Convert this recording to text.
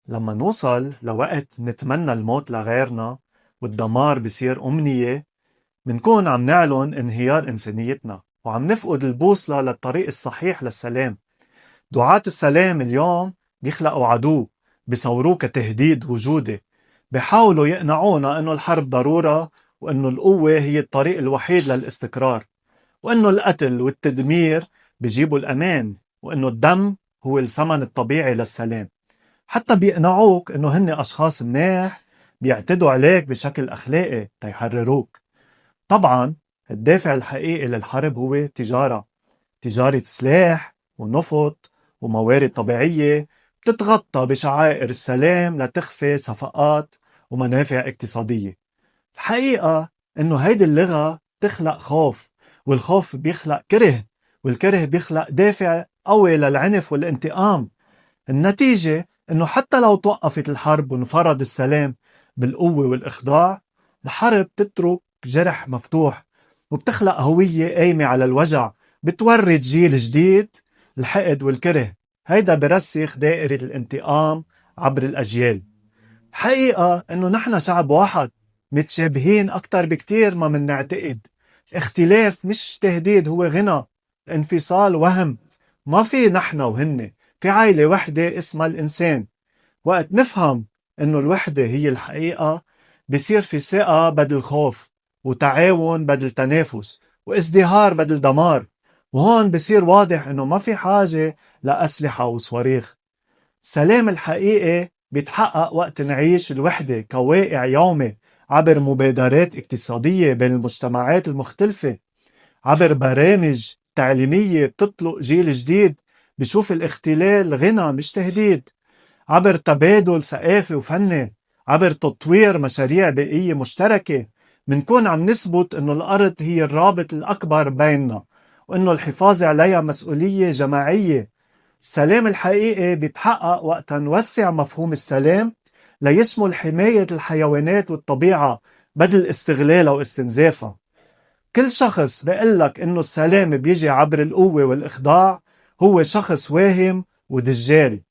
لما نوصل لوقت نتمنى الموت لغيرنا والدمار بصير أمنية، منكون عم نعلن انهيار إنسانيتنا وعم نفقد البوصلة للطريق الصحيح للسلام. دعاة السلام اليوم بيخلقوا عدو، بيصوروه كتهديد وجودي، بيحاولوا يقنعونا إنه الحرب ضرورة، وإنه القوة هي الطريق الوحيد للاستقرار، وإنه القتل والتدمير بيجيبوا الأمان، وإنه الدم هو الثمن الطبيعي للسلام. حتى بيقنعوك إنه هن أشخاص مناح بيعتدوا عليك بشكل أخلاقي تيحرروك. طبعا الدافع الحقيقي للحرب هو تجارة سلاح ونفط وموارد طبيعية بتتغطى بشعائر السلام لتخفي صفقات ومنافع اقتصادية. الحقيقة إنه هيدي اللغة تخلق خوف، والخوف بيخلق كره، والكره بيخلق دافع قوي للعنف والانتقام. النتيجة إنه حتى لو توقفت الحرب وانفرض السلام بالقوة والإخضاع، الحرب تترك جرح مفتوح وبتخلق هوية قايمة على الوجع، بتورد جيل جديد الحقد والكره. هيدا برسخ دائرة الانتقام عبر الأجيال. الحقيقة إنه نحن شعب واحد، متشابهين أكتر بكتير ما من نعتقد. اختلاف مش تهديد، هو غنى. الانفصال وهم. ما في نحن وهن، في عائلة وحدة اسمها الإنسان. وقت نفهم إنه الوحدة هي الحقيقة، بصير في ثقة بدل خوف، وتعاون بدل تنافس، وازدهار بدل دمار. وهون بصير واضح إنه ما في حاجة لأسلحة وصواريخ. السلام الحقيقي بيتحقق وقت نعيش الوحدة كواقع يومي، عبر مبادرات اقتصادية بين المجتمعات المختلفة، عبر برامج تعليمية بتطلق جيل جديد بشوف الاختلال غنى مش تهديد، عبر تبادل ثقافي وفني، عبر تطوير مشاريع بيئية مشتركة. منكون عم نثبت إنه الأرض هي الرابط الأكبر بيننا، وإنه الحفاظ عليها مسؤولية جماعية. السلام الحقيقي بيتحقق وقت نوسع مفهوم السلام ليشمل حماية الحيوانات والطبيعة بدل استغلالها واستنزافها. كل شخص بيقلك إنه السلام بيجي عبر القوة والإخضاع هو شخص واهم ودجالي.